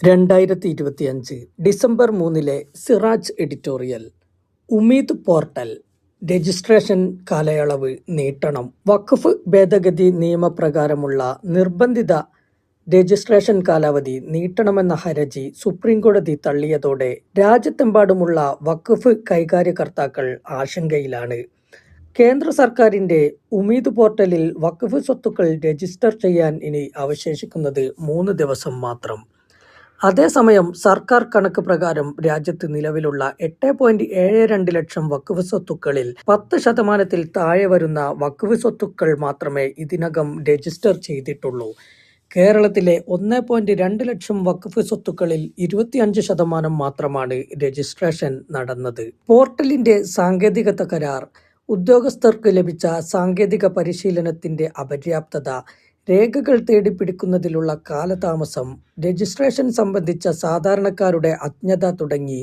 2025 December 3 Siraj editorial. Umeed portal registration കാലയളവ് നീട്ടണം. വഖഫ് ഭേദഗതി നിയമപ്രകാരമുള്ള നിർബന്ധിത രജിസ്ട്രേഷൻ കാലാവധി നീട്ടണമെന്ന ഹർജി സുപ്രീംകോടതി തള്ളിയതോടെ രാജ്യത്തെമ്പാടുമുള്ള വഖഫ് കൈകാര്യകർത്താക്കൾ ആശങ്കയിലാണ്. കേന്ദ്ര സർക്കാരിന്റെ ഉമീദ് പോർട്ടലിൽ വഖഫ് സ്വത്തുക്കൾ രജിസ്റ്റർ ചെയ്യാൻ ഇനി അവശേഷിക്കുന്നത് 3 ദിവസം മാത്രം. അതേസമയം സർക്കാർ കണക്ക് പ്രകാരം രാജ്യത്ത് നിലവിലുള്ള 8.72 ലക്ഷം വഖഫ് സ്വത്തുക്കളിൽ 10% താഴെ വരുന്ന വഖഫ് സ്വത്തുക്കൾ മാത്രമേ ഇതിനകം രജിസ്റ്റർ ചെയ്തിട്ടുള്ളൂ. കേരളത്തിലെ 1.2 ലക്ഷം വഖഫ് സ്വത്തുക്കളിൽ 25% മാത്രമാണ് രജിസ്ട്രേഷൻ നടന്നത്. പോർട്ടലിന്റെ സാങ്കേതിക തകരാർ, ഉദ്യോഗസ്ഥർക്ക് ലഭിച്ച സാങ്കേതിക പരിശീലനത്തിന്റെ അപര്യാപ്തത, രേഖകൾ തേടിപ്പിടിക്കുന്നതിലുള്ള കാലതാമസം, രജിസ്ട്രേഷൻ സംബന്ധിച്ച സാധാരണക്കാരുടെ അജ്ഞത തുടങ്ങി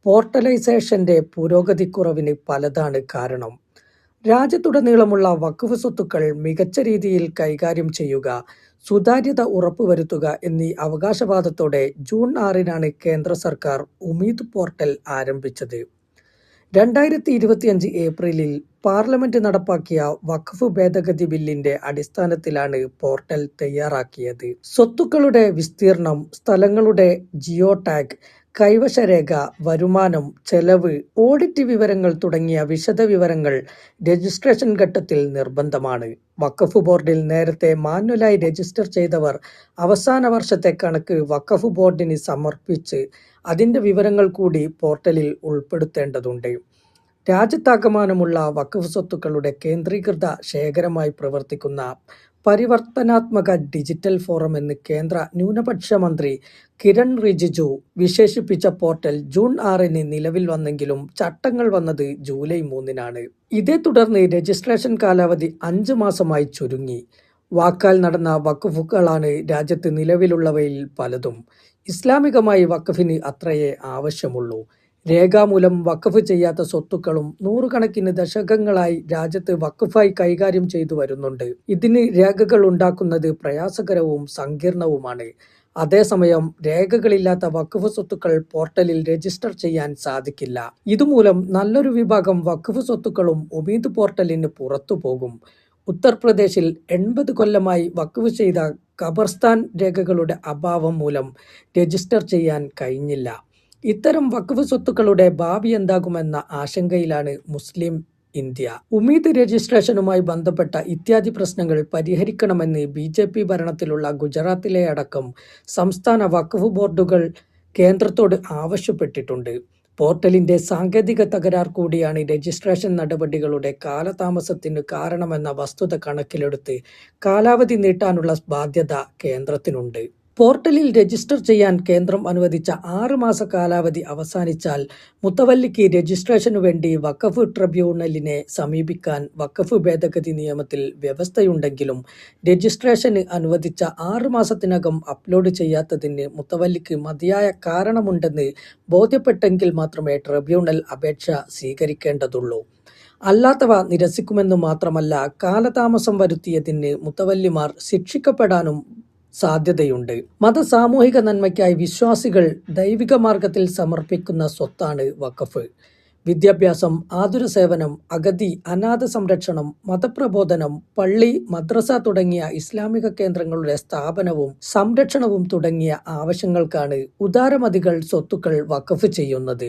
പോർട്ടലൈസേഷന്റെ പുരോഗതിക്കുറവിന് പലതാണ് കാരണം. രാജ്യത്തുടനീളമുള്ള വഖഫ് സ്വത്തുക്കൾ മികച്ച രീതിയിൽ കൈകാര്യം ചെയ്യുക, സുതാര്യത ഉറപ്പുവരുത്തുക എന്നീ അവകാശവാദത്തോടെ ജൂൺ 6 കേന്ദ്ര സർക്കാർ ഉമീദ് പോർട്ടൽ ആരംഭിച്ചത്. 2025 ഏപ്രിലിൽ പാർലമെന്റ് നടപ്പാക്കിയ വഖഫ് ഭേദഗതി ബില്ലിന്റെ അടിസ്ഥാനത്തിലാണ് പോർട്ടൽ തയ്യാറാക്കിയത്. സ്വത്തുക്കളുടെ വിസ്തീർണം, സ്ഥലങ്ങളുടെ ജിയോ ടാഗ്, കൈവശരേഖ, വരുമാനം, ചെലവ്, ഓഡിറ്റ് വിവരങ്ങൾ തുടങ്ങിയ വിശദവിവരങ്ങൾ രജിസ്ട്രേഷൻ ഘട്ടത്തിൽ നിർബന്ധമാണ്. വഖഫ് ബോർഡിൽ നേരത്തെ മാനുവലായി രജിസ്റ്റർ ചെയ്തവർ അവസാന വർഷത്തെ കണക്ക് വഖഫ് ബോർഡിന് സമർപ്പിച്ച് അതിന്റെ വിവരങ്ങൾ കൂടി പോർട്ടലിൽ ഉൾപ്പെടുത്തേണ്ടതുണ്ട്. രാജ്യത്താകമാനമുള്ള വഖഫ് സ്വത്തുക്കളുടെ കേന്ദ്രീകൃത ശേഖരമായി പ്രവർത്തിക്കുന്ന പരിവർത്തനാത്മക ഡിജിറ്റൽ ഫോറം എന്ന് കേന്ദ്ര ന്യൂനപക്ഷ മന്ത്രി കിരൺ റിജിജു വിശേഷിപ്പിച്ച പോർട്ടൽ ജൂൺ 6 നിലവിൽ വന്നെങ്കിലും ചട്ടങ്ങൾ വന്നത് ജൂലൈ 3 ഇതേ തുടർന്ന് രജിസ്ട്രേഷൻ കാലാവധി 5 മാസമായി ചുരുങ്ങി. വാക്കാൽ നടന്ന വഖഫുകളാണ് രാജ്യത്ത് നിലവിലുള്ളവയിൽ പലതും. ഇസ്ലാമികമായി വഖഫിന് അത്രയേ ആവശ്യമുള്ളൂ. രേഖാമൂലം വഖഫ് ചെയ്യാത്ത സ്വത്തുക്കളും നൂറുകണക്കിന് ദശകങ്ങളായി രാജ്യത്ത് വഖഫായി കൈകാര്യം ചെയ്തു വരുന്നുണ്ട്. ഇതിന് രേഖകൾ ഉണ്ടാക്കുന്നത് പ്രയാസകരവും സങ്കീർണവുമാണ്. അതേസമയം രേഖകളില്ലാത്ത വഖഫ് സ്വത്തുക്കൾ പോർട്ടലിൽ രജിസ്റ്റർ ചെയ്യാൻ സാധിക്കില്ല. ഇതുമൂലം നല്ലൊരു വിഭാഗം വഖഫ് സ്വത്തുക്കളും ഉമീദ് പോർട്ടലിന് പുറത്തു പോകും. ഉത്തർപ്രദേശിൽ 80 കൊല്ലമായി വഖഫ് ചെയ്ത ഖബർസ്ഥാൻ രേഖകളുടെ അഭാവം മൂലം രജിസ്റ്റർ ചെയ്യാൻ കഴിഞ്ഞില്ല. ഇത്തരം വഖഫ് സ്വത്തുക്കളുടെ ഭാവി എന്താകുമെന്ന ആശങ്കയിലാണ് മുസ്ലിം ഇന്ത്യ. ഉമീദ് രജിസ്ട്രേഷനുമായി ബന്ധപ്പെട്ട ഇത്യാദി പ്രശ്നങ്ങൾ പരിഹരിക്കണമെന്ന് BJP ഭരണത്തിലുള്ള ഗുജറാത്തിലെ അടക്കം സംസ്ഥാന വഖഫ് ബോർഡുകൾ കേന്ദ്രത്തോട് ആവശ്യപ്പെട്ടിട്ടുണ്ട്. പോർട്ടലിന്റെ സാങ്കേതിക തകരാർ കൂടിയാണ് രജിസ്ട്രേഷൻ നടപടികളുടെ കാലതാമസത്തിന് കാരണമെന്ന വസ്തുത കണക്കിലെടുത്ത് കാലാവധി നീട്ടാനുള്ള ബാധ്യത കേന്ദ്രത്തിനുണ്ട്. പോർട്ടലിൽ രജിസ്റ്റർ ചെയ്യാൻ കേന്ദ്രം അനുവദിച്ച 6 മാസ കാലാവധി അവസാനിച്ചാൽ മുത്തവല്ലിക്ക് രജിസ്ട്രേഷനു വേണ്ടി വഖഫ് ട്രിബ്യൂണലിനെ സമീപിക്കാൻ വഖഫ് ഭേദഗതി നിയമത്തിൽ വ്യവസ്ഥയുണ്ടെങ്കിലും രജിസ്ട്രേഷന് അനുവദിച്ച 6 മാസത്തിനകം അപ്ലോഡ് ചെയ്യാത്തതിന് മുത്തവല്ലിക്ക് മതിയായ കാരണമുണ്ടെന്ന് ബോധ്യപ്പെട്ടെങ്കിൽ മാത്രമേ ട്രിബ്യൂണൽ അപേക്ഷ സ്വീകരിക്കേണ്ടതുള്ളൂ. അല്ലാത്തവ നിരസിക്കുമെന്ന് മാത്രമല്ല, കാലതാമസം വരുത്തിയതിന് മുത്തവല്ലിമാർ ശിക്ഷിക്കപ്പെടാനും സാധ്യതയുണ്ട്. സാമൂഹിക നന്മയ്ക്കായി വിശ്വാസികൾ ദൈവിക മാർഗത്തിൽ സമർപ്പിക്കുന്ന സ്വത്താണ് വഖഫ്. വിദ്യാഭ്യാസം, ആതുര സേവനം, അഗതി, അനാഥ സംരക്ഷണം, മതപ്രബോധനം, പള്ളി, മദ്രസ തുടങ്ങിയ ഇസ്ലാമിക കേന്ദ്രങ്ങളുടെ സ്ഥാപനവും സംരക്ഷണവും തുടങ്ങിയ ആവശ്യങ്ങൾക്കാണ് ഉദാരമതികൾ സ്വത്തുക്കൾ വഖഫ് ചെയ്യുന്നത്.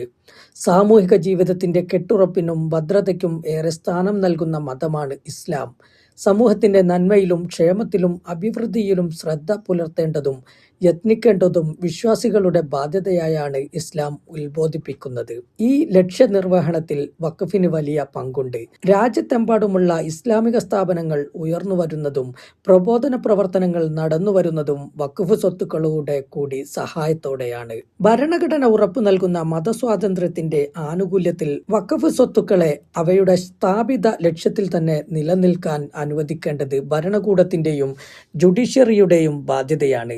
സാമൂഹിക ജീവിതത്തിന്റെ കെട്ടുറപ്പിനും ഭദ്രതയ്ക്കും ഏറെ സ്ഥാനം നൽകുന്ന മതമാണ് ഇസ്ലാം. സമൂഹത്തിന്റെ നന്മയിലും ക്ഷേമത്തിലും അഭിവൃദ്ധിയിലും ശ്രദ്ധ പുലർത്തേണ്ടതും യത്നിക്കേണ്ടതും വിശ്വാസികളുടെ ബാധ്യതയായാണ് ഇസ്ലാം ഉത്ബോധിപ്പിക്കുന്നത്. ഈ ലക്ഷ്യനിർവഹണത്തിൽ വഖഫിന് വലിയ പങ്കുണ്ട്. രാജ്യത്തെമ്പാടുമുള്ള ഇസ്ലാമിക സ്ഥാപനങ്ങൾ ഉയർന്നുവരുന്നതും പ്രബോധന പ്രവർത്തനങ്ങൾ നടന്നുവരുന്നതും വഖഫ് സ്വത്തുക്കളുടെ കൂടി സഹായത്തോടെയാണ്. ഭരണഘടന ഉറപ്പു നൽകുന്ന മതസ്വാതന്ത്ര്യത്തിന്റെ ആനുകൂല്യത്തിൽ വഖഫ് സ്വത്തുക്കളെ അവയുടെ സ്ഥാപിത ലക്ഷ്യത്തിൽ തന്നെ നിലനിൽക്കാൻ അനുവദിക്കേണ്ടത് ഭരണകൂടത്തിന്റെയും ജുഡീഷ്യറിയുടെയും ബാധ്യതയാണ്.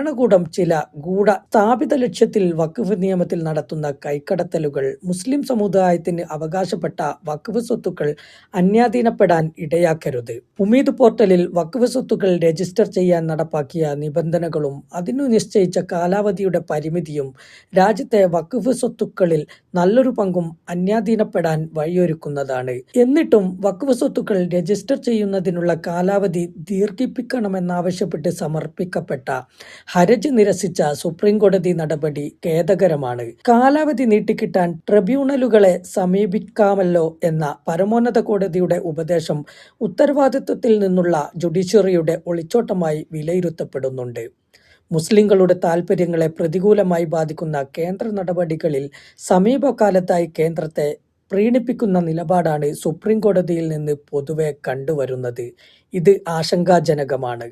ഭരണകൂടം ചില സ്ഥാപിത ലക്ഷ്യത്തിൽ വഖഫ് നിയമത്തിൽ നടത്തുന്ന കൈക്കടത്തലുകൾ മുസ്ലിം സമുദായത്തിന് അവകാശപ്പെട്ട വഖഫ് സ്വത്തുക്കൾ അന്യാധീനപ്പെടാൻ ഇടയാക്കരുത്. ഉമീദ് പോർട്ടലിൽ വഖഫ് സ്വത്തുക്കൾ രജിസ്റ്റർ ചെയ്യാൻ നടപ്പാക്കിയ നിബന്ധനകളും അതിനു നിശ്ചയിച്ച കാലാവധിയുടെ പരിമിതിയും രാജ്യത്തെ വഖഫ് സ്വത്തുക്കളിൽ നല്ലൊരു പങ്കും അന്യാധീനപ്പെടാൻ വഴിയൊരുക്കുന്നതാണ്. എന്നിട്ടും വഖഫ് സ്വത്തുക്കൾ രജിസ്റ്റർ ചെയ്യുന്നതിനുള്ള കാലാവധി ദീർഘിപ്പിക്കണമെന്നാവശ്യപ്പെട്ട് സമർപ്പിക്കപ്പെട്ട ഹർജി നിരസിച്ച സുപ്രീം കോടതി നടപടി ഖേദകരമാണ്. കാലാവധി നീട്ടിക്കിട്ടാൻ ട്രിബ്യൂണലുകളെ സമീപിക്കാമല്ലോ എന്ന പരമോന്നത കോടതിയുടെ ഉപദേശം ഉത്തരവാദിത്വത്തിൽ നിന്നുള്ള ജുഡീഷ്യറിയുടെ ഒളിച്ചോട്ടമായി വിലയിരുത്തപ്പെടുന്നുണ്ട്. മുസ്ലിങ്ങളുടെ താൽപര്യങ്ങളെ പ്രതികൂലമായി ബാധിക്കുന്ന കേന്ദ്ര നടപടികളിൽ സമീപകാലത്തായി കേന്ദ്രത്തെ പ്രീണിപ്പിക്കുന്ന നിലപാടാണ് സുപ്രീം കോടതിയിൽ നിന്ന് പൊതുവെ കണ്ടുവരുന്നത്. ഇത് ആശങ്കാജനകമാണ്.